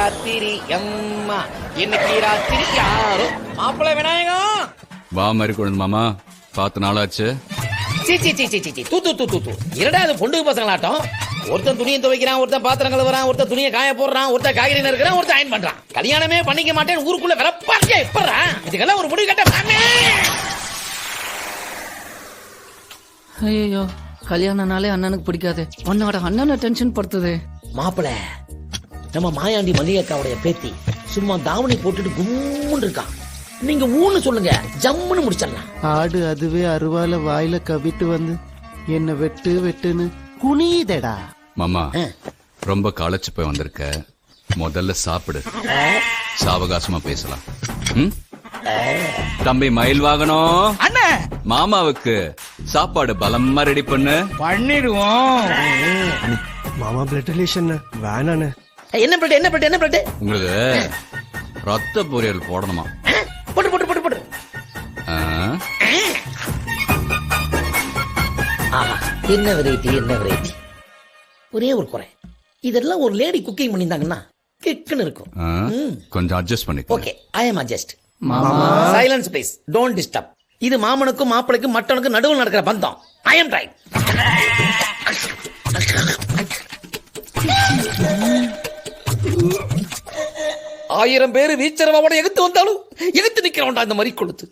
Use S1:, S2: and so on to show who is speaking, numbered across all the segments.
S1: ராத்திரி அம்மா இன்னைக்கு ராத்திரி யாரோ மாப்பிள்ளை விநாயகம்
S2: வா மாதிரி கொண்டு மாமா பார்த்து நாளாச்சு.
S1: இரடா அது பொண்டு பசங்களாட்டம். ஒருத்தன் துணியை துவைக்கிறான், ஒருத்தன் பாத்திரம் கழுவுறான், ஒருத்தன் துணியை காய போடுறான், ஒருத்தன் காய்கறி நறுக்கிறான், ஒருத்தன் அயன் பண்றான். கல்யாணமே பண்ணிக்க மாட்டேன் ஊருக்குள்ள வெறப்பாக்கே எப்பறான். இதுக்கெல்லாம் ஒரு முடிவு கட்ட.
S3: ஐயோ கல்யாணம்னாலே அண்ணனுக்கு பிடிக்காது. உன்னோட அண்ணனை டென்ஷன் படுத்துது.
S1: மாப்பிள்ள நம்ம மாயாண்டி மல்லிகைக்காவுடைய பேத்தி சும்மா தாவணி போட்டுட்டு கும்முன்னு இருக்கான். நீங்க ஊன்னு சொல்லுங்க, ஜம்முன்னு முடிச்சிடலாம்.
S4: ஆடு அதுவே அருவால வாயில கவிட்டு வந்து என்ன வெட்டு வெட்டுன்னு குனியுதடா.
S2: மாமா ரொம்ப களைச்சு போய் வந்திருக்க, முதல்ல சாப்பிடு, சாவகாசமா பேசலாம். தம்பி மயில் வாகனம்
S5: அண்ணா
S2: மாமாவுக்கு சாப்பாடு பலமா ரெடி பண்ணு.
S5: பண்ணிடுவோம்.
S4: மாமா பிளட் ரிலேஷன் வேணானே.
S1: என்ன பிளட் என்ன பிளட் என்ன பிளட்?
S2: உங்களுக்கு ரத்த பொரியல் போடணுமா?
S1: போட்டு போட்டு போட்டு போட்டு. என்ன வெரைட்டி என்ன வெரைட்டி. ஒரே ஒரு குறை, இதெல்லாம் ஒரு லேடி குக்கிங் பண்ணிருந்தாங்கன்னா கிக்குன்னு இருக்கும்.
S2: கொஞ்சம் அட்ஜஸ்ட் பண்ணிக்கோ.
S1: Okay, I am adjust. Silence please, don't disturb. இது மாமனுக்கும் மாப்பிளைக்கும் மட்டனுக்கும் நடுவில் நடக்கிற பந்தம். I am right. ஆயிரம் பேரு வீச்சரவோட எகுத்து வந்தாலும் எகுத்து நிக்கிறோம்டா இந்த மாதிரி கொளுத்து.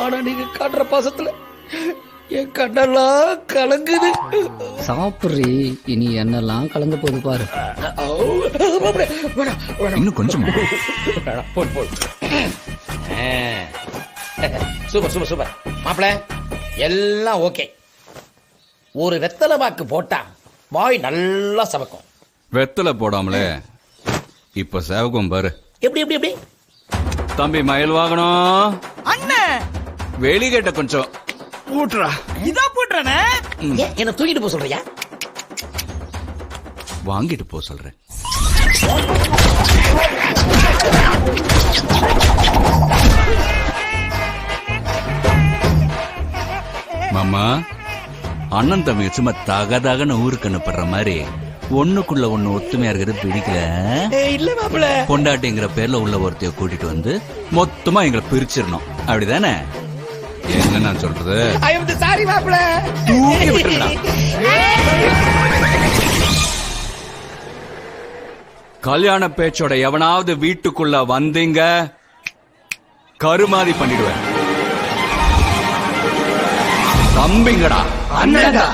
S1: ஆனா நீங்க காட்டுற பாசத்துல என் கண்ணெல்லாம் கலங்குது.
S3: சாப்பிட்றி, இனி என்னெல்லாம் கலந்து போது பாரு.
S2: இன்னும் கொஞ்சம்.
S1: Super super super. மாப்பிள்ள எல்லாம் ஓகே. ஒரு வெத்தலை பாக்கு போட்டா வாய் நல்லா சவக்கும்.
S2: வெத்தலை போடாமலே இப்ப சேவகம் பாரு.
S1: எப்படி எப்படி எப்படி?
S2: தம்பி மயில் வாகனம்
S5: அண்ணா
S2: வெளிகட்ட கொஞ்சம்
S5: போட்டுறா. இதா போட்டுறானே.
S1: என்ன தூக்கிட்டு போக சொல்றியா?
S2: வாங்கிட்டு போ சொல்றேன். மாமா அண்ணன் தம்பி சும்மா தகதகன்னு ஊருக்கு அனுப்புற மாதிரி ஒண்ணுக்குள்ள ஒண்ணு ஒத்துமையா இருக்கிறது பிடிக்கல.
S1: இல்ல மாப்பிள்ள,
S2: பொண்டாட்டிங்கிற பேர்ல உள்ள ஒருத்தைய கூட்டிட்டு வந்து மொத்தமா எங்களை பிரிச்சிடணும், அப்படிதானே? என்ன நான் சொல்றது?
S1: சாரி மாப்பிள்ள.
S2: தூக்கி விட்டுடா. கல்யாண பேச்சோட எவனாவது வீட்டுக்குள்ள வந்தீங்க கருமாதி பண்ணிடுவேன். தம்பிங்கடா அண்ணன்டா.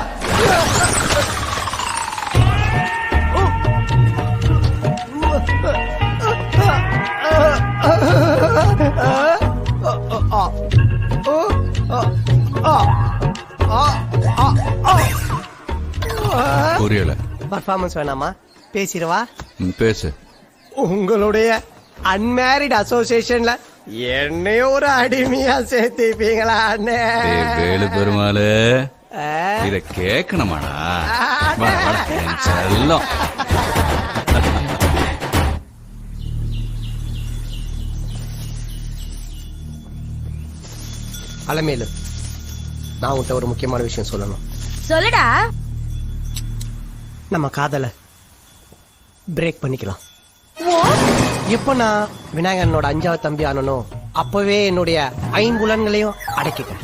S2: புரியல.
S4: பர்ஃபார்மன்ஸ் வேணாமா? பேசிடுவா.
S2: பேசு.
S4: உங்களுடைய அன்மேரிட் அசோசியேஷன்ல என்னையும் ஒரு அடிமையா சேர்த்திப்பீங்களா அண்ணே?
S2: வேலு பெருமாளு இத கேட்கணுமாடா? செல்லம்
S4: அலமேலு, நான் உன்கிட்ட ஒரு முக்கியமான விஷயம் சொல்லணும்.
S6: சொல்லுடா.
S4: நம்ம காதல பிரேக் பண்ணிக்கலாம். எப்ப நான் விநாயகனோட 5வது தம்பி ஆனனோ அப்பவே என்னுடைய 5 புலன்களையும் அடக்கிட்டேன்.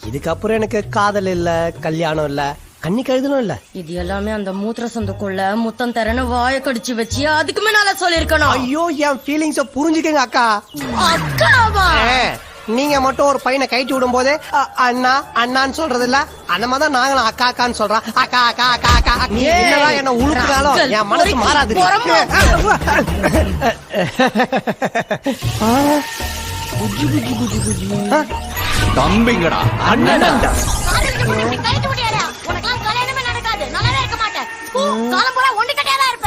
S4: இதுக்கப்புறம் எனக்கு காதல் இல்ல, கல்யாணம் இல்ல, கண்ணி கழுதலும் இல்ல.
S6: இது எல்லாமே அந்த மூத்திர சந்துக்குள்ள முத்தம் தரன்னு வாய கடிச்சு வச்சு அதுக்கு மேல சொல்லிருக்கணும்.
S4: ஐயோ, என் ஃபீலிங்ஸ புரிஞ்சுக்கங்க அக்கா.
S6: அக்காவா?
S4: நீங்க மட்டும் ஒரு பையனை கைட்டு விடும் போதே அண்ணா அண்ணான்னு சொல்றது இல்ல, அந்த மாதிரி தான் நாங்களும் அக்கா அக்கான்னு சொல்றோம். அக்கா அக்கா அக்கா அக்கா. நீ என்னதான் என்ன உழுப்புனாலும் என் மனசு மாறாது.
S2: தம்பிங்கடா அண்ணன்டா.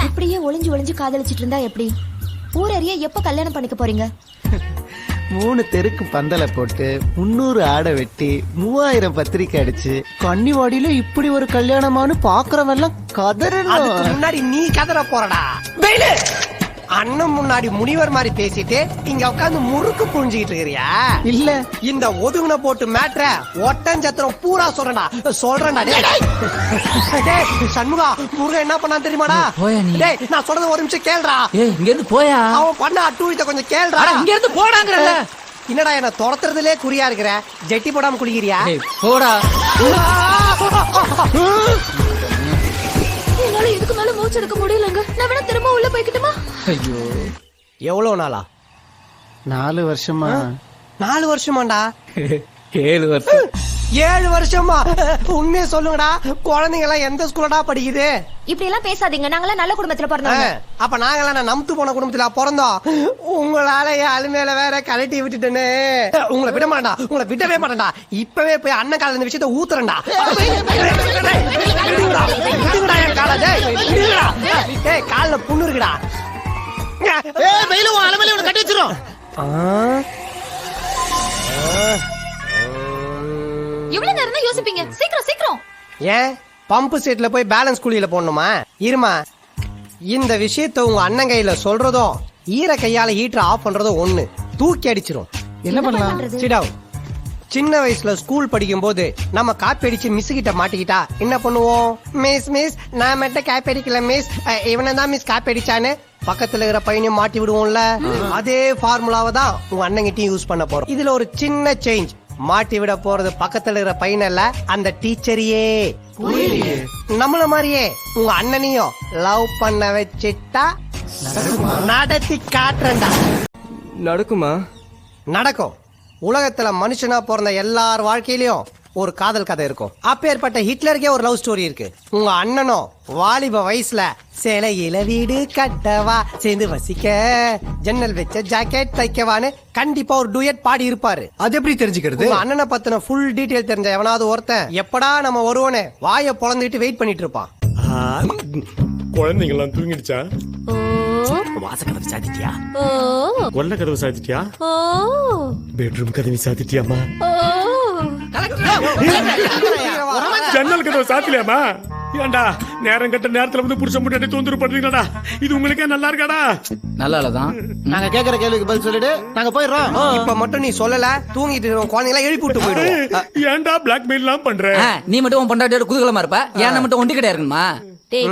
S6: இப்படியே ஒளிஞ்சு ஒளிஞ்சு காதலிச்சிட்டு இருந்தா எப்படி? ஊரறிய எப்ப கல்யாணம் பண்ணிக்க போறீங்க?
S4: 3 தெருக்கு பந்தல போட்டு 300 ஆடை வெட்டி 3000 பத்திரிக்கை அடிச்சு கன்னிவாடியில இப்படி ஒரு கல்யாணமானு பாக்குறவெல்லாம் கதறணும். முன்னாடி நீ கதற போறடா. அண்ணன் முன்னாடி முனிவர் மாதிரி பேசிட்டு இங்க உட்காந்து முறுக்கு புழிஞ்சுக்கிட்டு இருக்கிறியா? இல்ல, இந்த ஒதுங்குன போட்டு மேட்ர ஒட்டஞ்சத்திரம் பூரா சொல்றேன்டா. டேய் சண்முகா, முருகன் என்ன பண்ணா தெரியுமாடா?
S3: போயா நீ?
S4: டேய் நான் சொல்றது ஒரு நிமிஷம் கேளுடா.
S3: ஏய் இங்க இருந்து போயா.
S4: அவன் பண்ண அட்டூழியத்தை கொஞ்சம் கேளுடா.
S3: இங்க இருந்து போடாங்கறல.
S4: என்னடா என்ன துரத்துறதுலே குறியா இருக்கிற? ஜெட்டி போடாம குளிக்கிறியா?
S3: ஏய் போடா.
S7: என்னால இதுக்கு மேல மூச்சு எடுக்க முடியலங்க. நான் வேணா திரும்ப உள்ள போய்க்கிட்டுமா?
S3: ஐயோ
S4: எவ்வளவு நாளா?
S5: 4 வருஷமா?
S4: 4 வருஷமாண்டா?
S5: 7 வருஷம்.
S4: 7 வருஷமா? உண்மையை சொல்லுங்கடா, குழந்தைங்க எல்லாம் எந்த ஸ்கூலடா படிக்குது?
S7: இப்படி எல்லாம் பேசாதீங்க. நாங்களாம் நல்ல குடும்பத்துல பிறந்தவங்க.
S4: அப்ப நாங்கெல்லாம் நம்பு போன குடும்பத்துல பிறந்தோம். உங்களால என் அலுமையில வேற கழட்டி விட்டுட்டேன்னு. உங்களை விட மாட்டா, உங்களை விடவே மாட்டேன்டா. இப்பவே போய் அண்ணன் கால இந்த விஷயத்த ஊத்துறேன்டா. கால புண்ணு இருக்குடா.
S5: கட்டி வச்சிரும்.
S7: எவ்வளவு நேரம் தான் யோசிப்பீங்க? சீக்கிரம் சீக்கிரம்.
S4: ஏன் பம்பு செட்ல போய் பேலன்ஸ் குழியில போடணுமா? இருமா, இந்த விஷயத்த உங்க அண்ணன் கையில சொல்றதும் ஈர கையால ஹீட்டர் ஆஃப் பண்றதும் ஒண்ணு. தூக்கி அடிச்சிரும்.
S5: என்ன பண்ணலாம்?
S4: சிடாவ். சின்ன வயசுல ஸ்கூல் படிக்கும் போது நம்ம காப்பி அடிச்சு மிஸ் கிட்ட மாட்டிக்கிட்டா என்ன பண்ணுவோம்? மிஸ் நான் மட்டும் காப்பி அடிக்கல மிஸ், இவனை தான் மிஸ் காப்பி அடிச்சான்னு பக்கத்துல இருக்கிற பையனையும் மாட்டி விடுவோம்ல. அதே ஃபார்முலாவை தான் உங்க அண்ணன் கிட்டயும் யூஸ் பண்ண போறோம். இதுல ஒரு சின்ன சேஞ்ச். மாட்டி விட போறது பக்கத்துல இருக்கிற பையன் இல்ல, அந்த டீச்சரையே. நம்மள மாதிரியே உங்க அண்ணனையும் லவ் பண்ண வச்சிட்டா நடத்தி காட்டுறா.
S5: நடக்குமா?
S4: நடக்கும். உலகத்துல மனுஷனா பிறந்த எல்லார் வாழ்க்கையிலயும் ஒரு காதல் கதை இருக்கும். அப்பேற்பட்ட ஹிட்லருக்கே ஒரு லவ் ஸ்டோரி இருக்கு. உங்க அண்ணனும் வாலிப வயசுல சேலையில வீடு கட்டவா, சேர்ந்து வசிக்க, ஜன்னல் வச்ச ஜாக்கெட் தைக்கவான்னு கண்டிப்பா ஒரு டூயட் பாடி இருப்பாரு.
S5: அது எப்படி தெரிஞ்சுக்கிறது?
S4: உங்க அண்ணனை பத்தின ஃபுல் டீடைல் தெரிஞ்ச எவனாவது ஒருத்தன் எப்படா நம்ம வருவோன்னு வாயை பொளந்துட்டு வெயிட் பண்ணிட்டு இருப்பான்.
S8: குழந்தைங்க எல்லாம் தூங்கிடுச்சா?
S7: ஓ
S8: வாச கதவு சாத்திட்டியா?
S7: ஓ
S8: கொல்ல கதவு சாத்திட்டியா?
S7: ஓ
S8: பெட்ரூம் கதவு சாத்திட்டியாமா?
S7: ஓ
S8: ஜன்னல் கதவு சாத்திலியாமா? ஏண்டா நேரம் கட்ட நேரத்துல வந்து புருஷன் முன்னாடி தொந்தரவு பண்றீங்களாடா? இது உங்களுக்கே நல்லா இருக்காடா?
S3: நல்லா இல்லதான்.
S5: நாங்க கேக்குற கேள்விக்கு பதில் சொல்லிடு, நாங்க போயிடுறோம்.
S4: இப்ப மட்டும் நீ சொல்லல, தூங்கிட்டு இருக்கிற குழந்தைங்களா எழுப்பி விட்டு போயிடுவோம்.
S8: ஏண்டா பிளாக்மெயில் எல்லாம் பண்ற?
S3: நீ மட்டும் உன் பொண்டாட்டியோட குதூகலமா இருப்ப, ஏன் மட்டும் ஒண்டி கிடையா இருக்குமா?
S7: டேய்,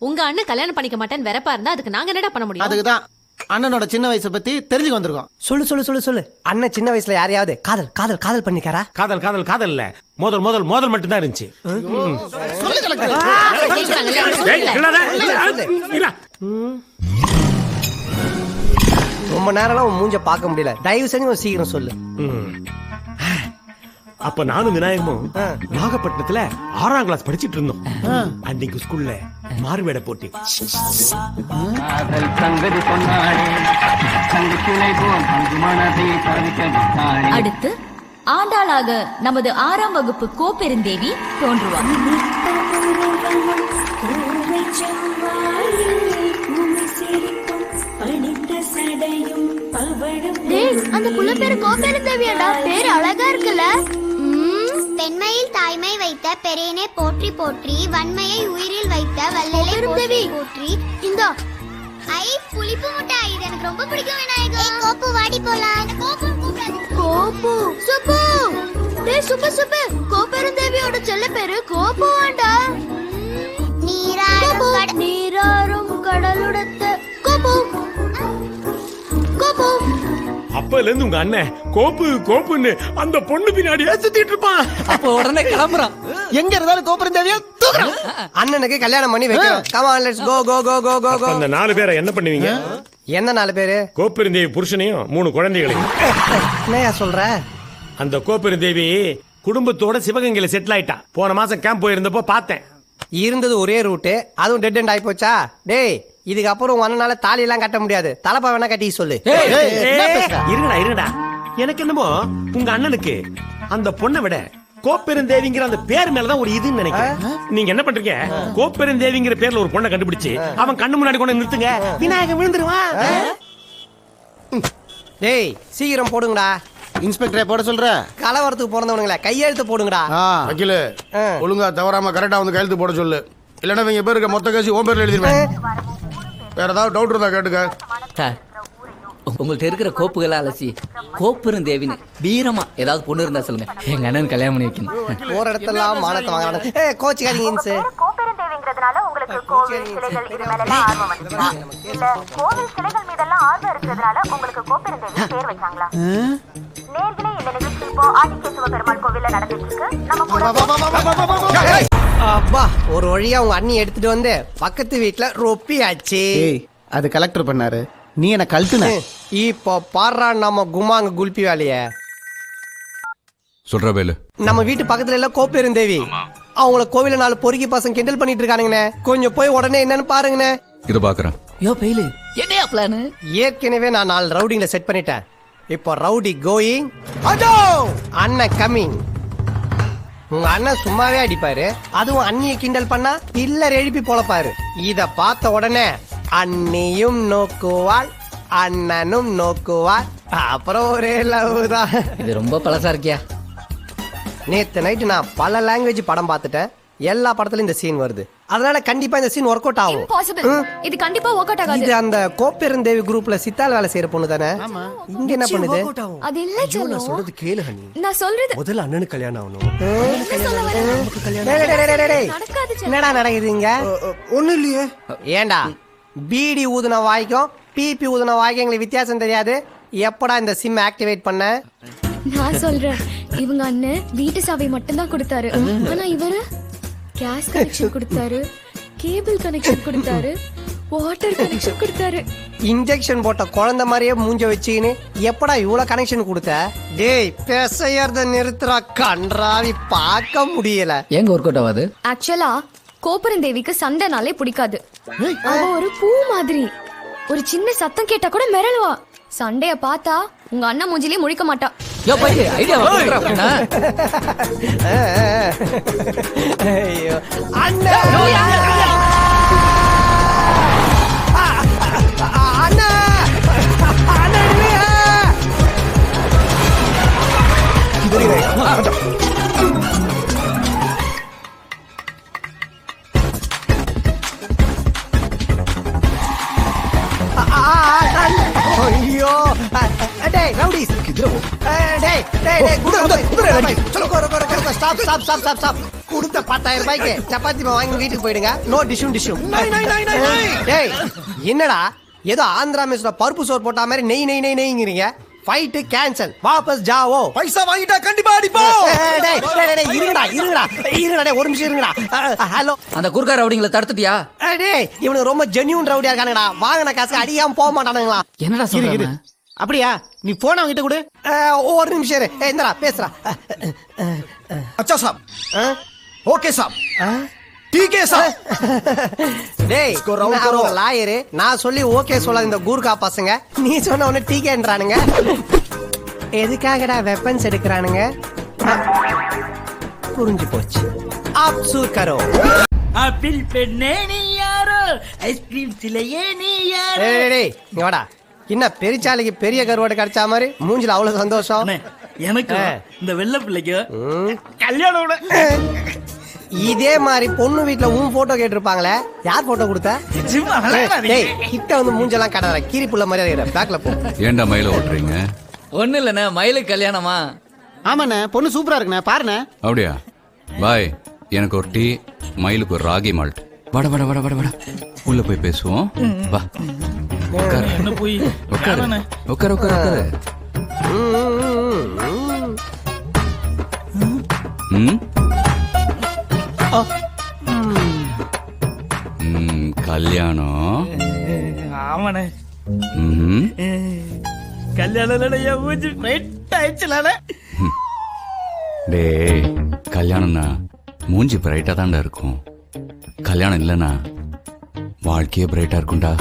S7: உங்க அண்ணன் கல்யாணம் பண்ணிக்க மாட்டேன்னு வெறப்பா இருந்தா அதுக்கு நாங்க என்னடா பண்ண முடியும்?
S5: அதுக்குதான் அண்ணனோட சின்ன வயசை பத்தி தெரிஞ்சுக்க வந்திருக்கோம்.
S4: சொல்லு. அண்ணன் சின்ன வயசுல யாரையாவது காதல் பண்ணிக்காரா?
S8: காதல் இல்ல, மோதல் மட்டும் தான் இருந்துச்சு.
S4: ரொம்ப நேரம் உன் மூஞ்ச பார்க்க முடியல, தயவு செஞ்சு சீக்கிரம் சொல்லு.
S8: அப்ப நானும் விநாயகமும் நாகப்பட்டினத்துல 6ஆம் கிளாஸ் படிச்சிட்டு இருந்தோம். அன்னைக்கு ஸ்கூல்ல மாறுவேட போட்டி.
S7: அடுத்து ஆண்டாளாக நமது 6ஆம் வகுப்பு கோப்பெருந்தேவி தோன்றுவார்.
S9: அந்த புள்ள பேரு கோப்பெருந்தேவியாடா. பேரு அழகா இருக்குல்ல. பெண்மையில் தாய்மை வைத்த பெரியனை போற்றி போற்றி, வன்மையை உயிரில் வைத்த வல்லலை போற்றி போற்றி. இந்த ஐ புளிப்பு முட்டாய், இது எனக்கு ரொம்ப பிடிக்கும் விநாயகா. கோப்பு வாடி போலாம். கோப்பு சுப்பு. டேய் சுப்பு, கோப்பெருந்தேவியோட செல்ல பேரு கோப்புவாண்டா. நீராறும் கடலுடத்த கோப்பு.
S8: அப்பல இருந்து உங்க அண்ணன் கோப்புன்னு அந்த பொண்ணு பின்னாடியே சுத்திட்டு இருப்பான்.
S3: அப்ப உடனே கிளம்புறான்.
S5: எங்க இருந்தாலும் கோபுரந்தேவியா தூக்குறான்.
S4: அண்ணனுக்கு கல்யாணம் பண்ணி வைக்கிறோம். Come on, let's go.
S8: அந்த 4 பேரை என்ன பண்ணுவீங்க?
S4: என்ன 4 பேரு?
S8: கோப்பெருந்தேவி புருஷனையும் 3 குழந்தைகளையும்.
S4: என்னையா சொல்ற?
S8: அந்த கோப்பெருந்தேவி குடும்பத்தோட சிவகங்கையில செட்டில் ஆயிட்டா. போன மாசம் கேம்ப் போயிருந்தப்போ பார்த்தேன்.
S4: இருந்தது ஒரே ரூட்டு, அதுவும் டெட் எண்ட் ஆயி போச்சா? டேய், இதுக்கப்புறம் உங்க அண்ணனால தாலி எல்லாம் கட்ட முடியாது. தலப்பா வேணா கட்டி சொல்லு.
S8: இருங்கடா. எனக்கு என்னமோ உங்க அண்ணனுக்கு அந்த பொண்ணை விட கோப்பெருந்தேவிங்கிற அந்த பேர் மேலதான் ஒரு இதுன்னு நினைக்கிறேன். நீங்க என்ன பண்றீங்க? கோப்பெருந்தேவிங்கிற பேர்ல ஒரு பொண்ணை கண்டுபிடிச்சு அவன் கண்ணு முன்னாடி கொண்டு நிறுத்துங்க. விநாயகன் விழுந்துருவான்.
S4: டேய் சீக்கிரம் போடுங்கடா.
S5: இன்ஸ்பெக்டரை போட சொல்ற?
S4: கலவரத்துக்கு பிறந்தவனுங்களே கையெழுத்து போடுங்கடா.
S10: வக்கீல ஒழுங்கா தவறாம கரெக்டா வந்து கையெழுத்து போட சொல்லு. இல்லன்னா இவங்க பேருக்கு மொத்த கேசி உன் பேர்ல எழுதிருவேன். வேற ஏதாவது டவுட் இருந்தா கேட்டுக்க.
S3: சார் உங்கள்ட்ட இருக்கிற கோப்புகளை அலசி கோப்பெருந்தேவின்னு வீரமா ஏதாவது பொண்ணு இருந்தா சொல்லுங்க. எங்க அண்ணன் கல்யாணம் பண்ணி வைக்கணும்.
S4: போற இடத்தெல்லாம் மானத்தை வாங்குறாங்க. கோச்சிக்காதீங்க சார்.
S11: கோப்பெருந்தேவிங்கிறதுனால உங்களுக்கு கோவில் சிலைகள் இது மேல ஆர்வம் வந்துச்சா? இல்ல கோவில் சிலைகள் மீதெல்லாம் ஆர்வம் இருக்கிறதுனால உங்களுக்கு கோப்பெருந்தேவி பேர் வச்சாங்களா? நேர்களே, இந்த நிகழ்ச்சி இப்போ ஆதிகேசவ பெருமாள் கோவில்ல நடந்துட்டு இருக்கு. நம்ம கூட
S4: அப்பா ஒரு வழியா உங்க அண்ணி எடுத்துட்டு வந்து பக்கத்து வீட்டுல ரொப்பியாச்சு.
S5: அது கலெக்டர் பண்ணாரு, நீ என்ன கழட்டுன.
S4: இப்போ பாடுறா நம்ம குமாங்க குல்பி வேலைய.
S2: சொல்ற வேலு,
S4: நம்ம வீட்டு பக்கத்துல எல்லாம் கோப்பெருந்தேவி. அவங்கள கோவில 4 பொறுக்கி பசங்க கிண்டல் பண்ணிட்டு இருக்கானுங்கண்ணே. கொஞ்சம் போய் உடனே என்னன்னு பாருங்கண்ணே.
S2: இது பாக்குறேன்.
S3: யோ பெயிலு என்னையா பிளானு?
S4: ஏற்கனவே நான் 4 ரவுடிங்களை செட் பண்ணிட்டேன். இப்போ ரவுடி கோயிங், அதோ அண்ணன் கம்மிங். உங்க அண்ணன் சும்மாவே அடிப்பாரு, அதுவும் அண்ணியை கிண்டல் பண்ணா பில்லர் எழுப்பி பொழப்பாரு. இத பார்த்த உடனே அண்ணியும் நோக்குவாள், அண்ணனும் நோக்குவாள். அப்புறம் ஒரே லவ் தான்.
S3: இது ரொம்ப பழசா இருக்கியா?
S4: நேத்து நைட்டு நான் பல லாங்குவேஜ் படம் பார்த்துட்டேன். எல்லா படத்துலயும் இந்த சீன் வருது. அதனால கண்டிப்பா இந்த சீன் ஒர்க் அவுட் ஆகும்.
S6: இது கண்டிப்பா ஒர்க் அவுட் ஆகாது.
S4: இது அந்த கோப்பெருந்தேவி குரூப்ல சித்தால் வேலை செய்யற பொண்ணு தானே? இங்க என்ன பண்ணுது?
S6: அது இல்ல செல்லம்.
S4: நான் சொல்றது கேளு ஹனி.
S6: நான் சொல்றது
S4: முதல்ல அண்ணனுக்கு கல்யாணம் ஆகணும்.
S6: நடக்காது செல்லம்.
S4: என்னடா நடக்குதுங்க?
S5: ஒண்ணு இல்லையே.
S4: ஏண்டா பீடி ஊதுன வாய்க்கும் பிபி ஊதுன வாய்க்கும் எங்களுக்கு வித்தியாசம் தெரியாது. எப்படா இந்த சிம் ஆக்டிவேட் பண்ண?
S6: நான் சொல்றேன், இவங்க அண்ணன் வீட்டு சாவி மட்டும் தான் கொடுத்தாரு. ஆனா இவரு கேஸ் கனெக்ஷன் கொடுத்தாரு, கேபிள் கனெக்ஷன் கொடுத்தாரு, வாட்டர் கனெக்ஷன் கொடுத்தாரு.
S4: இன்ஜெக்ஷன் போட்ட குழந்தை மாதிரியே மூஞ்ச வச்சுக்கின்னு எப்படா இவ்வளவு கனெக்ஷன் கொடுத்த? டேய் பேசையறத நிறுத்துறா, கன்றாவி பார்க்க முடியல.
S3: எங்க ஒர்க் அவுட் ஆகாது?
S6: ஆக்சுவலா கோப்பெருந்தேவிக்கு சண்டைனாலே பிடிக்காது. அவ ஒரு பூ மாதிரி, ஒரு சின்ன சத்தம் கேட்டா கூட மிரளுவா. சண்டைய பார்த்தா உங்க அண்ணன் மூஞ்சிலே முழிக்க மாட்டா.
S3: யோ பையன் ஐடியா கொடுறா.
S4: ஐயோ அண்ணா, அண்ணா, ஐயோ டேய் ரவுடிஸ், டேய் டேய் டேய் ஸ்டாப். கொடுத்த 10,000 ரூபாய்க்கு சப்பாத்தி வாங்கி வீட்டுக்கு போயிடுங்க. நோ டிஷ்யூம். டேய் என்னடா ஏதோ ஆந்திரா மெஸ்ல பருப்பு சோறு போட்ட மாதிரி நெய் நெய் நெய் நெய்ங்கிறீங்க. ஃபைட் கேன்சல், வாபஸ் ஜாவோ.
S1: பைசா வாங்கிட்டா கண்டிப்பா அடிப்பா.
S4: டேய் இருங்கடா ஒரு நிமிஷம் இருங்கடா. ஹலோ,
S3: அந்த குர்கா ரவுடிங்களை தடுத்துட்டியா?
S4: டேய் இவனுக்கு ரொம்ப ஜென்யூன் ரவுடியா இருக்கானுங்கடா. வாங்கின காசு அடிக்காம போக மாட்டானுங்களா?
S3: என்னடா சொல்ற?
S5: அப்படியா? நீ போன அவங்கிட்ட கொடு.
S4: ஒரு நிமிஷம் இரு. இந்தடா பேசுறா.
S1: அச்சா சாப், ஓகே சாப், டிகே சாப்.
S4: டேய் நான் லாயரு, நான் சொல்லி ஓகே சொல்லாத இந்த கூர்கா பசங்க நீ சொன்ன உடனே டீகேன்றானுங்க. எதுக்காகடா வெப்பன்ஸ் எடுக்கிறானுங்க? புரிஞ்சு போச்சு. அப்சூர் கரோ.
S3: ஆப்பிள் பெண்ணே நீ யாரோ, ஐஸ்கிரீம் சிலையே நீ யாரோ.
S4: டேய் இங்க வாடா. என்ன பெரிச்சாலைக்கு பெரிய கருவாடு கிடைச்சா மாதிரி மூஞ்சில அவ்வளவு சந்தோஷம்.
S3: எனக்கு இந்த வெள்ளை பிள்ளைக்கு
S8: கல்யாணம்
S4: இதே மாதிரி பொண்ணு வீட்டுல உன் போட்டோ கேட்டிருப்பாங்களே, யார் போட்டோ கொடுத்த? டேய் கிட்ட வந்து மூஞ்செல்லாம் கடற கீரி புள்ள மாதிரி இருக்கிற. பேக்ல போ.
S2: ஏன்டா மயில ஓட்டுறீங்க?
S3: ஒண்ணு இல்லண்ணே, மயிலுக்கு கல்யாணமா?
S5: ஆமாண்ணே, பொண்ணு சூப்பரா இருக்குண்ணே, பாருண்ணே.
S2: அப்படியா? பாய், எனக்கு ஒரு டீ, மயிலுக்கு ஒரு ராகி மால்ட். வட வட வட வட வட. உள்ள போய் பேசுவோம். வா
S3: என்ன போய்
S2: உட்காரு உட்காரு உட்காரு. கல்யாணம்?
S3: ஆமாண்ணே கல்யாணம்.
S2: டேய் கல்யாணம்னா மூஞ்சி பிரைட்டா தான்டா இருக்கும். கல்யாணம் இல்லைன்னா வாழ்க்கையே பிரைட்டா இருக்கும்டா.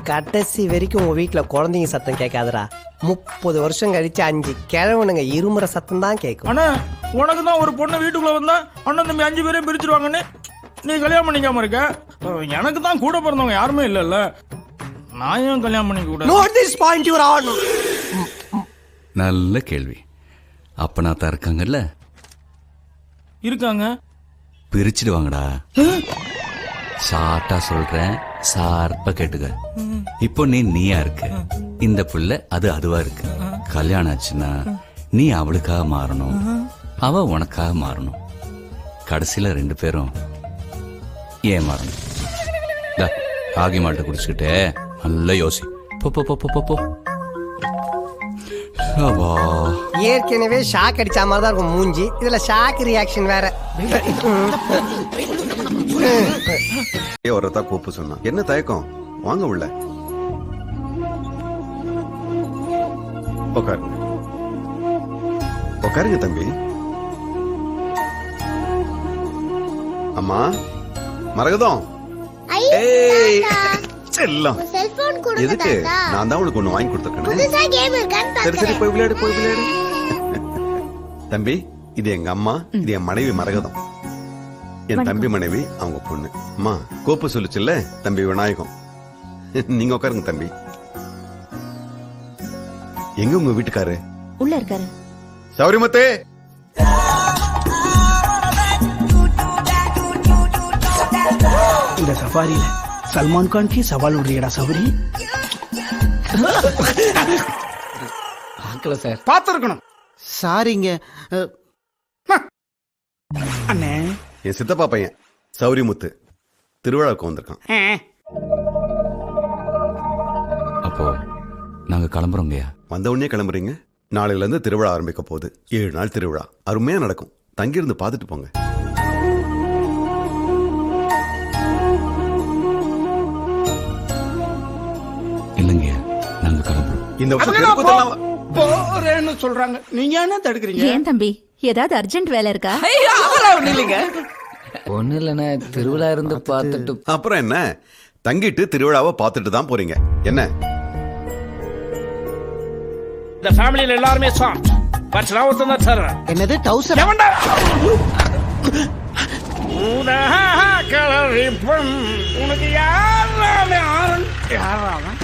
S4: கடைசி வரைக்கும் உங்க வீட்டுல குழந்தைங்க சத்தம் கேட்காதடா. 30 வருஷம் கழிச்சு 5 கிழவனுங்க இருமுறை சத்தம் தான் கேட்கும்.
S8: அண்ணா உனக்கு தான் ஒரு பொண்ணு வீட்டுக்குள்ள வந்தா அண்ணன் தம்பி 5 பேரையும் பிரிச்சிருவாங்கன்னு நீ கல்யாணம் பண்ணிக்காம இருக்க. எனக்கு தான் கூட பிறந்தவங்க யாருமே இல்லல்ல, நான் ஏன் கல்யாணம் பண்ணிக்க கூடாது?
S4: Note this point, your honor.
S2: நல்ல கேள்வி. அப்பனா தான் இருக்காங்கல்ல?
S8: இருக்காங்க.
S2: பிரிச்சிடுவாங்கடா. ஷார்ட்டா சொல்றேன், சார்பா கேட்டுக்க. இப்போ நீ நீயா இருக்க, இந்த புள்ள அது அதுவா இருக்கு. கல்யாணம் ஆச்சுன்னா நீ அவளுக்காக மாறணும், அவ உனக்காக மாறணும். கடைசியில 2 பேரும் ஏன் மாறணும்? ஆகி மாட்டை குடிச்சுக்கிட்டே நல்லா யோசி. போ போ போ போ போ.
S4: ஏற்கனவே ஷாக் அடிச்ச மாதிரி தான் இருக்கும் மூஞ்சி, இதுல ஷாக் ரியாக்ஷன் வேற.
S12: ஒருத்தா கூப்பு சொன்னா என்ன தயக்கம்? வாங்க உள்ள உட்காருங்க. உட்காருங்க தம்பி. அம்மா மரகதம், செல்லம்,
S9: செல்போன் கொடுங்க
S12: எதுக்கு?
S9: தாத்தா.
S12: நான் தான் உனக்கு ஒண்ணு வாங்கி கொடுத்துருக்கேன்.
S9: புதுசா கேம் இருக்கான்னு
S12: சரி சரி
S9: பார்க்கறேன்.
S12: போய் விளையாடு, போய் விளையாடு. தம்பி, இது எங்க அம்மா, இது என் மனைவி மரகதம். என் தம்பி மனைவி, அவங்க பொண்ணு. அம்மா கோப்பு சொல்லுச்சுல்ல தம்பி விநாயகம். நீங்க உட்காருங்க தம்பி. எங்க உங்க வீட்டுக்காரு?
S11: உள்ள இருக்காரு.
S12: சௌரிமத்தே,
S5: இந்த சஃபாரியில சல்மான் கான் கி சவால் விடுறீடா சௌரி.
S3: சார்
S5: பாத்துருக்கணும். சாரிங்க அண்ணே.
S12: என் சித்தப்பா பையன் சௌரிமுத்து திருவிழாவுக்கு வந்திருக்கான்.
S2: அப்போ நாங்க கிளம்புறோங்கய்யா.
S12: வந்த உடனே கிளம்புறீங்க? நாளையில இருந்து திருவிழா ஆரம்பிக்க போகுது. 7 நாள் திருவிழா அருமையா நடக்கும். தங்கியிருந்து பாத்துட்டு போங்க.
S2: இல்லைங்கய்யா, நாங்க கிளம்புறோம்.
S12: இந்த வருஷம்
S5: போறேன்னு சொல்றாங்க, நீங்க என்ன தடுக்கிறீங்க?
S11: ஏன் தம்பி, ஏதாவது அர்ஜென்ட் வேலை இருக்கா?
S5: ஒண்ணு இல்லைங்க.
S3: ஒண்ணு இல்லைண்ணே, திருவிழா இருந்து பார்த்துட்டு
S12: அப்புறம் என்ன, தங்கிட்டு திருவிழாவை பார்த்துட்டு தான் போறீங்க என்ன?
S8: இந்த ஃபேமிலியில எல்லாருமே சாஃப்ட், பட் நான் ஒருத்தன் தான் தர்றேன்.
S5: என்னது டவுசர்?
S8: உனக்கு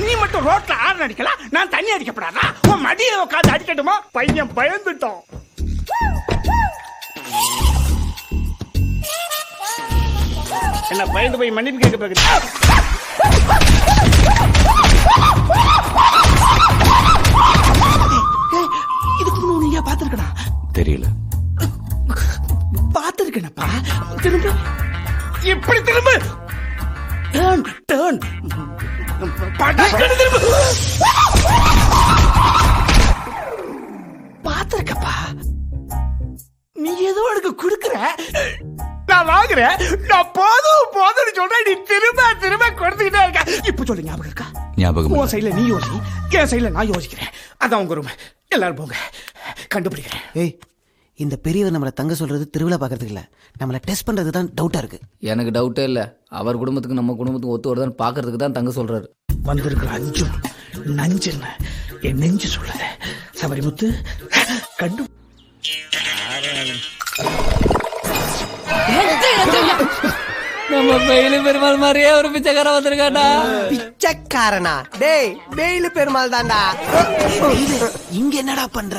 S8: நீ மட்டும் ரோட்ல ஆறு அடிக்கலாம், நான் தண்ணி அடிக்கப்படாதா? உன் மடியில உட்காந்து அடிக்கட்டுமா? பையன் பயந்துட்டோம். என்ன பயந்து போய் மன்னிப்பு கேட்க போகிறீங்க?
S5: இதுக்கு முன்னாடி நீங்க பாத்துருக்கா?
S2: தெரியல.
S5: பாத்துருக்கேனப்பா. திரும்ப
S8: இப்படி திரும்ப
S5: டர்ன் டர்ன் பாத்துருக்கப்பா. நீ ஏதோ எனக்கு கொடுக்குற,
S8: நான் வாங்குறேன். நான் போதும் போதும்னு சொல்றேன், நீ திரும்ப திரும்ப கொடுத்துக்கிட்டே இருக்க.
S5: இப்ப சொல்லு, ஞாபகம் இருக்கா?
S2: ஞாபகம்
S5: உன் சைடுல நீ யோசி, என் சைடுல நான் யோசிக்கிறேன். அதான் உங்க ரூம். எல்லாரும் போங்க, கண்டுபிடிக்கிறேன். ஏய், இந்த பெரியவர் நம்மள தங்க சொல்றது திருவிழா பாக்குறதுக்கு இல்ல, நம்மள டெஸ்ட் பண்றது தான் டவுட்டா இருக்கு.
S3: எனக்கு டவுட்டே இல்ல, அவர் குடும்பத்துக்கு நம்ம குடும்பத்துக்கு ஒத்து வருதான்னு பாக்குறதுக்கு தான் தங்க சொல்றாரு.
S5: வந்திருக்கிற அஞ்சும் நஞ்சுன்னு என் நெஞ்சு சொல்லுது. சபரிமுத்து கண்டு
S3: நம்ம பெயிலு பெருமாள் மாதிரியே ஒரு பிச்சைக்காரன் வந்திருக்காண்டா.
S4: பிச்சைக்காரனா? டேய், பெயிலு பெருமாள் தான்டா.
S5: இங்க என்னடா பண்ற?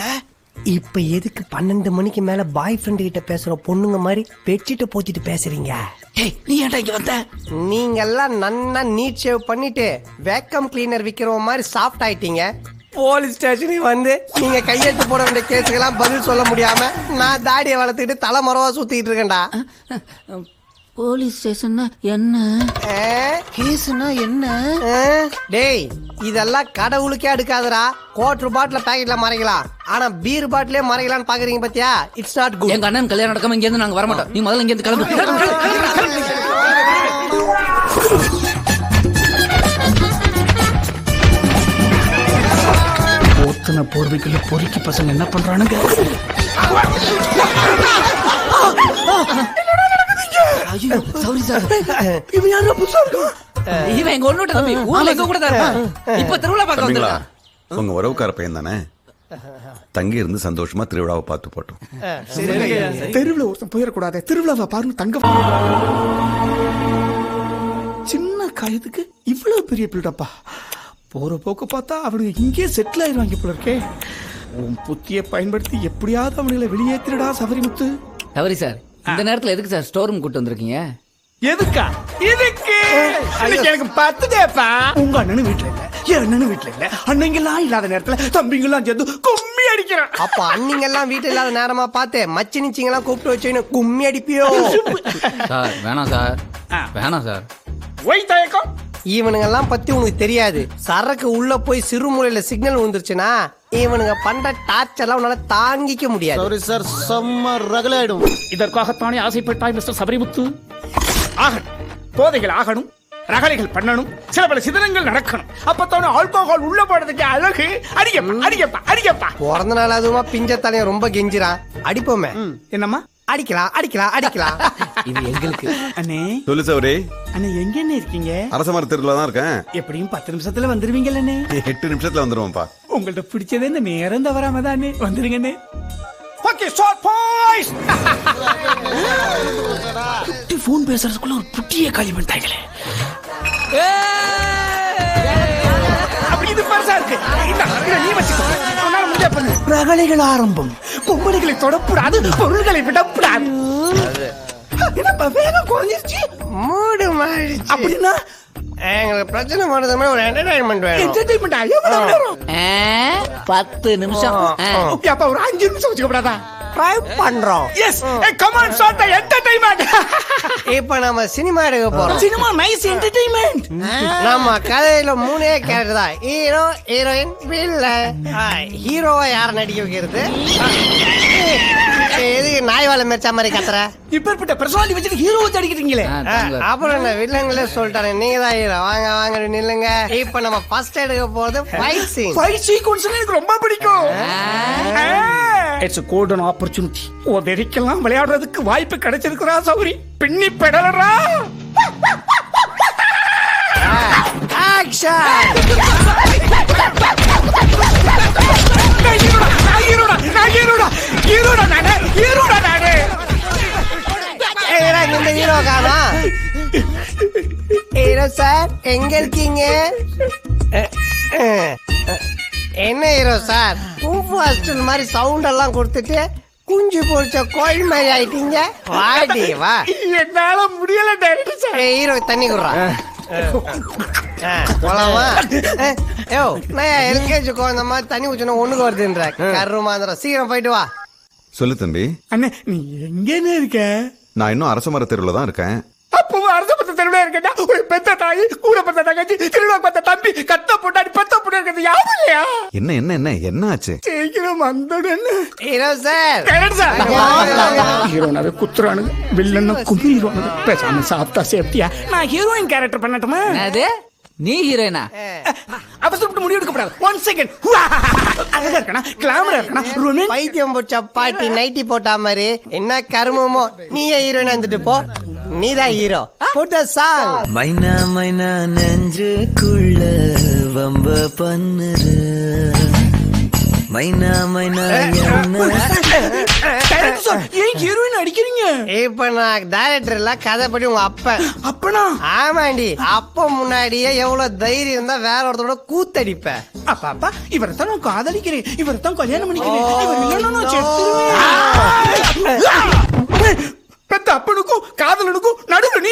S4: இப்ப எதுக்கு 12 மணிக்கு மேல பாய் ஃப்ரெண்ட் கிட்ட பேசுற பொண்ணுங்க மாதிரி பெட்ஷீட்டை போத்திட்டு பேசுறீங்க?
S5: நீ ஏன்டா இங்க வந்த?
S4: நீங்க எல்லாம் நன்னா நீட் ஷேவ் பண்ணிட்டு வேக்கம் கிளீனர் விக்கிறவ மாதிரி சாஃப்ட் ஆயிட்டீங்க. போலீஸ் ஸ்டேஷனுக்கு வந்து நீங்க கையெழுத்து போட வேண்டிய கேஸுக்கெல்லாம் பதில் சொல்ல முடியாம நான் தாடியை வளர்த்துக்கிட்டு தலைமறைவா சுத்திட்டு இருக்கேன்டா.
S11: போலீஸ் ஸ்டேஷன் என்ன?
S4: கேஸ்னா என்ன? டேய், இதெல்லாம் கடவுளுக்கே அடுக்காதரா. கோட் பாட்டில பாக்கெட்ல மறைக்கலாம், ஆனா பீர் பாட்டிலே மறைக்கலாம்னு பாக்குறீங்க பாத்தியா? It's not good.
S3: எங்க அண்ணன் கல்யாணம் நடக்காம இங்க இருந்து நாங்க வர மாட்டோம். நீ முதல்ல இங்க இருந்து கிளம்பு.
S5: போத்தன போர்வைக்குள்ள பொறுக்கி பசங்க என்ன பண்றானுங்க?
S3: ஐயோ, சாரி சார்.
S5: இவன் யாரா புதுசா இருக்கான்?
S3: இவன் எங்க ஒண்ணு தம்பி, ஊர்ல எங்க கூட தான் இருப்பான். இப்ப திருவிழா பார்க்க
S12: தம்பிங்களா,
S3: வந்திருக்கான்.
S12: உங்க உறவுக்கார பையன் தானே? தங்கி இருந்து சந்தோஷமா திருவிழாவை பார்த்து போட்டோம்.
S5: தெருவுல ஒருத்தன் போயிடக்கூடாது. திருவிழாவை பாருங்க, தங்க சின்ன காயத்துக்கு இவ்வளவு பெரிய பில்டப்பா. போற போக்கு பார்த்தா அவனுக்கு இங்கே செட்டில் ஆயிடுவாங்க போல இருக்கே. உன் புத்தியை பயன்படுத்தி எப்படியாவது அவனுங்களை வெளியேற்றிடா சபரிமுத்து.
S3: சவரி சார், இந்த நேரத்துல எதுக்கு சார் ஸ்டோர் ரூம் கூட்டு வந்திருக்கீங்க?
S5: எதுக்கா? இதுக்கு அன்னைக்கு எனக்கு பத்துதேப்பா. உங்க அண்ணனும் வீட்டுல இல்ல, என் அண்ணனும் வீட்டுல இல்ல. அண்ணங்கெல்லாம் இல்லாத நேரத்துல தம்பிங்கெல்லாம் சேர்ந்து கும்மி அடிக்கிறான்.
S4: அப்ப அண்ணிங்க எல்லாம் வீட்டுல இல்லாத நேரமா பார்த்து மச்சி நிச்சிங்க எல்லாம் கூப்பிட்டு வச்சு கும்மி அடிப்பியோ?
S3: சார் வேணாம் சார், வேணாம் சார்.
S5: ஒய் தயக்கம்.
S4: இவனுங்க எல்லாம் பத்தி உனக்கு தெரியாது. சரக்கு உள்ள போய் சிறுமுறையில சிக்னல் விழுந்துருச்சுன்னா இவனுங்க பண்ற டார்ச்சர்லாம் உன்னால தாங்கிக்க முடியாது.
S10: சாரி சார், செம்ம ரகலாயிடும்.
S5: இதற்காகத்தானே ஆசைப்பட்டாய் மிஸ்டர் சபரிமுத்து. ஆகணும், போதைகள் ஆகணும், ரகலைகள் பண்ணணும், சில பல சிதறங்கள் நடக்கணும். அப்பத்தானே ஆல்கோஹால் உள்ள போடுறதுக்கு அழகு. அடிக்கப்பா அடிக்கப்பா அடிக்கப்பா.
S4: பிறந்த நாள் அதுவுமா பிஞ்ச தலைய ரொம்ப கெஞ்சிரான். அடிப்போமே.
S5: என்னம்மா?
S4: அடிக்கலாம் அடிக்கலாம் அடிக்கலாம்.
S3: இது எங்களுக்கு.
S5: அண்ணே
S12: சொல்லு சௌரி.
S5: அண்ணே எங்க என்ன இருக்கீங்க?
S12: அரச மர தெருல தான் இருக்கேன்.
S5: எப்படியும் 10 நிமிஷத்துல வந்துருவீங்கல்ல அண்ணே?
S12: 8 நிமிஷத்துல வந்துருவோம்ப்பா.
S5: உங்கள்ட்ட பிடிச்சதே இந்த நேரம் தவறாம தானே வந்துருங்க அண்ணே. Okay short boys. குட்டி ஃபோன் பேசுறதுக்குள்ள ஒரு புட்டியே காலி பண்ணிட்டாங்களே. அப்படி இது பெருசா இருக்கு. இத நீ வச்சுக்கோ. உன்னால முடிஞ்ச பண்ணு. ரகளைகள் ஆரம்பம். பொம்பளைகளை தொடக்கூடாது, பொருள்களை விடக்கூடாது. என்னப்பா வேகம் குறைஞ்சிருச்சு?
S4: மூடு மாறிடுச்சு.
S5: அப்படின்னா
S4: எங்களுக்கு பிரச்சனை பண்ணுறது ஒரு என்டர்டைன்மெண்ட் வேணும்.
S5: என்டர்டைன்மெண்டா? எவ்வளவு நேரம்?
S3: 10 நிமிஷம்.
S5: ஓகே, அப்ப ஒரு 5 நிமிஷம் வச்சுக்கப்படாதா?
S4: ட்ரை பண்றோம்.
S5: Yes, come on start the entertainment.
S4: இப்ப நம்ம சினிமா எடுக்க போறோம்.
S5: Cinema nice entertainment.
S4: நம்ம கதையில 3 கேரக்டர் தான். Hero, heroine, villain. ஹீரோவை யார நடிக்க வைக்கிறது? எதுக்கு நாய் வாழை மெரிச்சா மாதிரி கத்துற?
S5: இப்பேற்பட்ட பர்சனாலிட்டி வச்சுட்டு ஹீரோ வச்சு அடிக்கிறீங்களே.
S4: அப்புறம் என்ன வில்லங்களே சொல்லிட்டாரு, நீங்க தான் ஹீரோ. வாங்க வாங்க நில்லுங்க. இப்ப நம்ம ஃபர்ஸ்ட் எடுக்க போறது ஃபைட் சீன்.
S5: ஃபைட் சீக்வென்ஸ் எனக்கு ரொம்ப பிடிக்கும். It's a golden opportunity. வெறிக்கெல்லாம் விளையாடுறதுக்கு வாய்ப்பு கிடைச்சிருக்குறா சௌரி. பின்னி பெடலறா.
S4: ஆக்ஷன். இந்த ஹீரோ காணா? ஹீரோ சார் எங்க இருக்கீங்க? என்ன ஹீரோ சார், கூப்பு ஹாஸ்டல் மாதிரி சவுண்ட் எல்லாம் கொடுத்துட்டு குஞ்சு பொறிச்ச கோழி மாதிரி ஆயிட்டீங்க. வாடி வா.
S5: என்னால முடியல டைரக்டர் சார்.
S4: ஹீரோ தண்ணி குடுறா. போலாமா? யோ நான் எல்கேஜி குழந்த மாதிரி தண்ணி குடிச்சோன்னா ஒண்ணுக்கு வருதுன்ற கருமாந்திரம். சீக்கிரம் போயிட்டு வா.
S12: சொல்லு தம்பி.
S5: அண்ணே நீ எங்க இருக்க?
S12: நான் இன்னும் அரச மர தெருல தான் இருக்கேன்.
S5: அப்போ அரச பத்த தெருவுல இருக்கா? ஒரு பெத்த தாய், கூட பெத்த தங்கச்சி, திருவிழா பத்த தம்பி, கத்த பொண்டாடி, பெத்த பொண்ணு இருக்கிறது யாரும் இல்லையா?
S12: என்ன என்ன என்ன என்ன ஆச்சு?
S5: சீக்கிரம் வந்துடுன்னு.
S4: Hero sir.
S5: ஹீரோனாவே குத்துறானுங்க, வில்லன்னு கும்பிடுவானுங்க. பேசாம சாப்பிட்டா சேஃப்டியா? நான் ஹீரோயின் கேரக்டர் பண்ணட்டுமா?
S3: அது நீ ஹீரோயினா?
S5: அவசரப்பட்டு முடிவு எடுக்கப்படாது. 1 செகண்ட். அழகா இருக்கனா, கிளாமரா இருக்கனா, ரொமான்ஸ்.
S4: பைத்தியம் போச்ச பாட்டி நைட்டி போட்டா மாதிரி என்ன கருமமோ. நீயே ஹீரோயின் வந்துட்டு போ. நீதான் ஹீரோ. போட்ட சாங்.
S13: மைனா மைனா நெஞ்சுக்குள்ள வம்ப பண்ணுற மைனா மைனா.
S5: ஏன் ஹீரோயின் அடிக்கிறீங்க?
S4: இப்ப நான் டைரக்டர் இல்ல, கதைப்படி உங்க அப்ப.
S5: அப்பனா?
S4: ஆமாண்டி. அப்ப முன்னாடியே எவ்வளவு தைரியம் இருந்தா வேற ஒருத்தரோட கூத்தடிப்ப.
S5: அப்பா அப்பா இவரைத்தான் நான் காதலிக்கிறேன், இவரைத்தான் கல்யாணம் பண்ணிக்கிறேன். பெத்த அப்பனுக்கும் காதலனுக்கும் நடுவுல நீ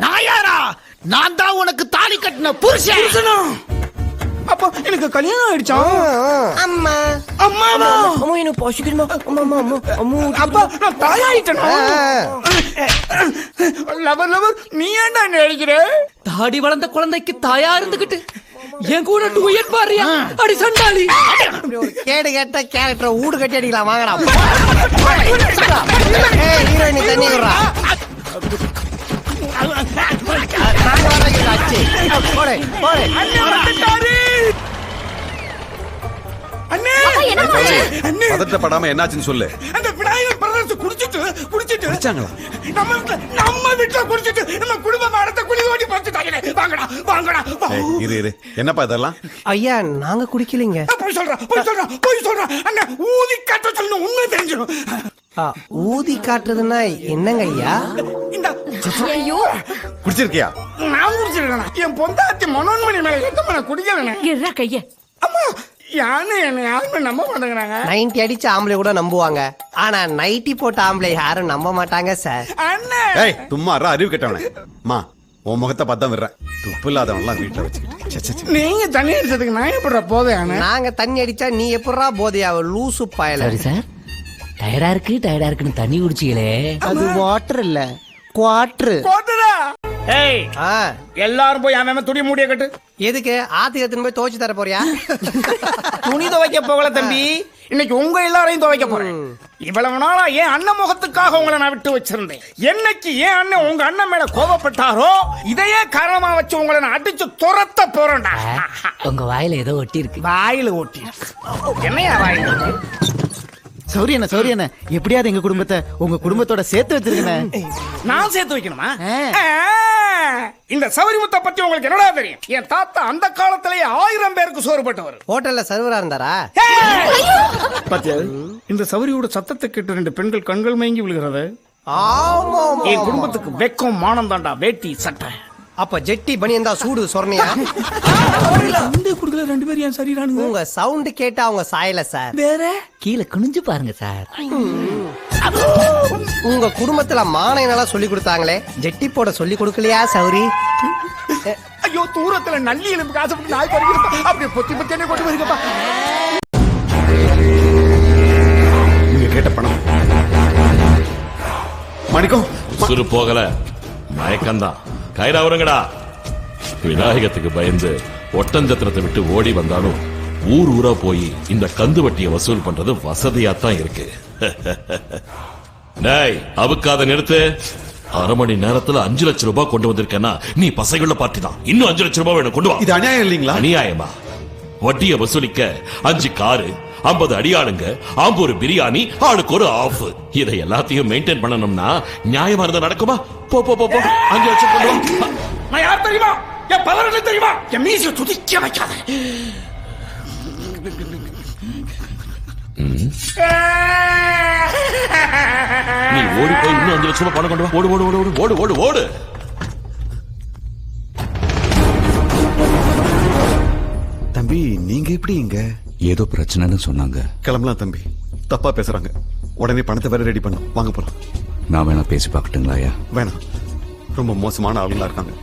S1: நாயாரா? நான் தான் உனக்கு தாலி கட்டின புருஷனா?
S5: அப்ப எனக்கு கல்யாணம் ஆயிடுச்சா?
S4: அம்மா
S5: அம்மாவா?
S4: அம்மா எனக்கு பசிக்கணுமா? அம்மா அம்மா அம்மா.
S5: அப்பா நான் தாயாயிட்டேனா? லவர் லவர் நீ ஏன்டா நினைக்கிற?
S3: தாடி வளர்ந்த குழந்தைக்கு தாயா இருந்துகிட்டு என் கூட டூயட் பாரியா? அடி சண்டாளி.
S4: கேடு கேட்ட கேரக்டர் ஊடு கட்டி அடிக்கலாம். வாங்கடா. ஏய் ஹீரோயின் தண்ணி விடுறா. போடு போடு.
S12: பதட்டப்படாம என்னாச்சுன்னு சொல்லு.
S5: அந்த விநாயகர் பிரதர்ஸ் குடிச்சிட்டு
S12: வச்சாங்களா?
S5: நம்ம வீட்டுல குடிச்சிட்டு நம்ம குடும்ப மரத்தை குழி ஓடி பார்த்துட்டாங்களே. வாங்கடா வாங்கடா.
S12: இரு இரு, என்னப்பா இதெல்லாம்?
S4: ஐயா நாங்க குடிக்கலீங்க.
S5: போய் சொல்றா. அண்ணா ஊதி காட்ட சொல்லணும், உண்மை தெரிஞ்சிடும்.
S4: ஊதி காட்டுறதுன்னா என்னங்க ஐயா?
S6: ஐயோ
S12: குடிச்சிருக்கியா?
S5: நான் குடிச்சிருக்கேன். என் பொண்டாட்டி மனோன்மணி மேல எத்தனை குடிக்கலண்ணே.
S7: கைய
S5: அம்மா என்ன யாருமே நம்ப மாட்டேங்கிறாங்க.
S4: 90 அடிச்ச ஆம்பளை கூட நம்புவாங்க, ஆனா 90 போட்ட ஆம்பளை யாரும் நம்ப மாட்டாங்க சார்.
S12: ஏய் சும்மா அறிவு கெட்டவனே. மா உன் முகத்தை பார்த்தா விடுறேன். துப்பு இல்லாதவன்லாம் வீட்டுல வச்சுக்கிட்டு
S5: நீங்க தண்ணி அடிச்சதுக்கு நான் எப்படி போதையான?
S4: நாங்க தண்ணி அடிச்சா நீ எப்படா போதையாவ லூசு பாயல.
S3: சரி சார், டயர்டா இருக்குன்னு தண்ணி குடிச்சீங்களே.
S5: அது வாட்டர் இல்ல, குவாட்டர். ஏய் எல்லாரும் போய் அவன் துணி மூடிய கட்டு.
S4: எதுக்கு? ஆத்துக்கு எடுத்துன்னு போய் துவைச்சு தர போறியா?
S5: துணி துவைக்க போகல தம்பி, இன்னைக்கு உங்க எல்லாரையும் துவைக்க போறேன். இவ்வளவு நாளா என் அண்ணன் முகத்துக்காக உங்களை நான் விட்டு வச்சிருந்தேன். என்னைக்கு என் அண்ணன் உங்க அண்ணன் மேல கோபப்பட்டாரோ இதையே காரணமா வச்சு உங்களை நான் அடிச்சு துரத்த போறேன்டா.
S3: உங்க வாயில ஏதோ ஒட்டி இருக்கு.
S5: வாயில ஒட்டி என்னையா வாயில?
S13: சௌரியண்ண எப்படியாவது எங்க குடும்பத்தை உங்க குடும்பத்தோட சேர்த்து வச்சிருக்கேன்.
S5: நான் சேர்த்து வைக்கணுமா? இந்த சௌரியமுத்தை பத்தி உங்களுக்கு என்னடா தெரியும்? என் தாத்தா அந்த காலத்திலேயே 1000 பேருக்கு சோறு போட்டவர்.
S4: ஹோட்டல்ல சர்வரா இருந்தாரா?
S5: பாத்தியா, இந்த சௌரியோட சத்தத்தை கேட்டு 2 பெண்கள் கண்கள் மயங்கி விழுகிறது. என் குடும்பத்துக்கு வெக்கம் மானம் தாண்டா வேட்டி சட்டை.
S4: அப்ப ஜெட்டி பனியன் தான் சூடு சொர்ணியா?
S5: குடுக்கல 2 பேரும் ஏன் சரிறானுங்க?
S4: உங்க சவுண்ட் கேட்டா அவங்க சாயல சார்.
S5: வேற
S3: கீழே குனிஞ்சு பாருங்க சார்.
S4: உங்க குடும்பத்துல மானையனால சொல்லி கொடுத்தாங்களே, ஜெட்டி போட சொல்லி கொடுக்கலையா சௌரி?
S5: ஐயோ தூரத்துல நல்லி எலும்பு காசப்பட்டு நாய் பறிக்கிறப்ப அப்படியே பொத்தி பொத்தியே கொண்டு வருங்கப்பா.
S12: நீங்க கேட்ட பணம் மணிக்கும்
S14: சுறு போகல, மயக்கம்தான். கயிறா வருங்கடா. விநாயகத்துக்கு பயந்து ஒட்டஞ்சத்திரத்தை விட்டு ஓடி வந்தாலும் ஊர் ஊரா போய் இந்த கந்து வட்டியை வசூல் பண்றது வசதியாத்தான் இருக்கு. டேய் அவுக்காத நிறுத்து. 1/2 மணி நேரத்துல 5 லட்சம் ரூபாய் கொண்டு வந்திருக்கேன்னா நீ பசைக்குள்ள பார்ட்டி தான். இன்னும் 5 லட்சம் ரூபாய் வேணும், கொண்டு வா.
S12: இது அநியாயம் இல்லீங்களா?
S14: அநியாயமா? வட்டியை வசூலிக்க 5 காரு, 50 அடியாளுங்க, 50 பிரியாணி, ஆளுக்கு ஒரு ஆஃப். இதை எல்லாத்தையும் மெயின்டைன் பண்ணணும்னா நியாயமா இருந்தா நடக்குமா? போ போ போ 5 லட்சம் கொண்டு வா.
S5: நான் யார் தெரியுமா? என் பலர்கள் தெரியுமா? என் மீசை துதிக்க வைக்காத.
S14: நீ ஓடி போய் இன்னும் 5 லட்சம் ரூபாய் பணம் கொண்டு வா. ஓடு ஓடு ஓடு ஓடு ஓடு ஓடு.
S12: தம்பி நீங்க எப்படி இங்க?
S2: ஏதோ பிரச்சனைன்னு சொன்னாங்க.
S12: கிளம்பலாம் தம்பி, தப்பா பேசுறாங்க. உடனே பணத்தை வேற ரெடி பண்ணும், வாங்க போலாம்.
S2: நான் வேணா பேசி பார்க்கட்டுங்களா? ஐயா
S12: வேணாம், ரொம்ப மோசமான ஆளுங்களா இருக்காங்க.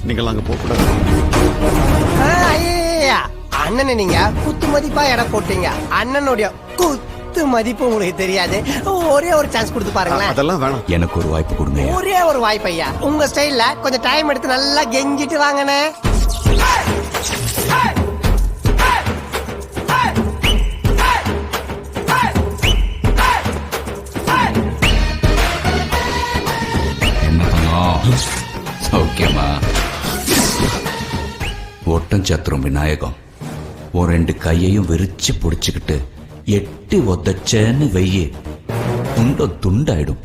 S12: நீங்களாம் அங்க போக கூடாது.
S4: அண்ணனை நீங்க குத்து மதிப்பா எடை போட்டீங்க. அண்ணனுடைய குத்து மதிப்பு உங்களுக்கு தெரியாது. ஒரே ஒரு சான்ஸ் கொடுத்து பாருங்களேன்.
S12: அதெல்லாம் வேணாம்,
S2: எனக்கு ஒரு வாய்ப்பு கொடுங்க.
S4: ஒரே ஒரு வாய்ப்பு ஐயா. உங்க ஸ்டைல்ல கொஞ்சம் டைம் எடுத்து நல்லா கெஞ்சிட்டு வாங்கண்ணே.
S2: சௌக்கியமா? ஒட்டஞ்சத்திரம் விநாயகம் ஒரு 2 கையையும் விரிச்சு பிடிச்சுக்கிட்டு எட்டி ஒத்தச்சேன்னு வெய்ய துண்டம் துண்டாயிடும்.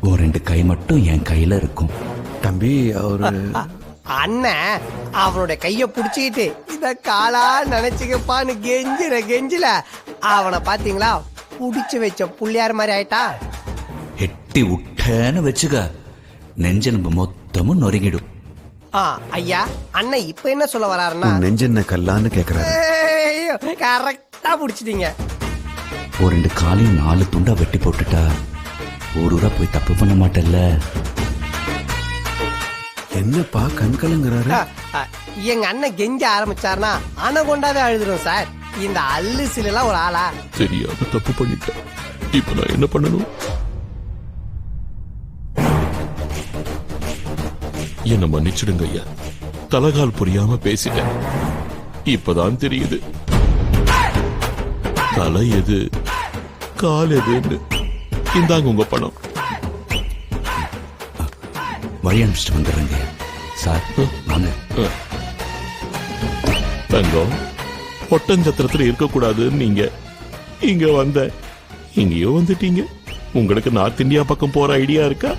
S2: ஒரு 2 கை மட்டும் என் கையில இருக்கும்.
S12: தம்பி அவரு
S4: அண்ணன் அவனோட கைய புடிச்சுக்கிட்டு இத காலா நினைச்சுக்கப்பான்னு கெஞ்சில அவனை பாத்தீங்களா புடிச்சு வச்ச புள்ளியார் மாதிரி ஆயிட்டா.
S2: எட்டி விட்டேன்னு வச்சுக்க நெஞ்ச நம்ம மொத்தமும் நொறுங்கிடும்.
S4: ஐயா அண்ணன் இப்ப என்ன சொல்ல வராருன்னா,
S12: நெஞ்சென்ன கல்லான்னு கேக்குறாரு.
S4: கரெக்டா புடிச்சிட்டீங்க.
S2: ஒரு 2 காலையும் 4 துண்டா வெட்டி போட்டுட்டா ஊரூரா போய் தப்பு பண்ண மாட்டல்ல.
S12: என்னப்பா கண்கலங்கிறாரு?
S4: எங்க அண்ணன் கெஞ்ச ஆரம்பிச்சாருன்னா அணகொண்டாவே அழுதுரும் சார். இந்த அல்லு சிலாம் ஒரு ஆளா?
S14: தெரியாம தப்பு பண்ணிட்டேன். இப்ப நான் என்ன பண்ணணும்? என்ன மன்னிச்சிடுங்க ஐயா, தலகால் புரியாம பேசிட்டேன். இப்பதான் தெரியுது தலை எது கால் எதுன்னு. இந்தாங்க உங்க பணம்.
S2: வழி அனுப்பிச்சிட்டு வந்துடுறேங்க சார். வாங்க.
S14: தங்கம் ஒட்டஞ்சத்திரத்துல இருக்கக்கூடாதுன்னு நீங்க இங்க வந்த, இங்கேயோ வந்துட்டீங்க. உங்களுக்கு நார்த் இந்தியா பக்கம் போற ஐடியா இருக்கா?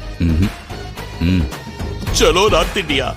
S2: ம்.
S14: சலோ நார்த் இந்தியா.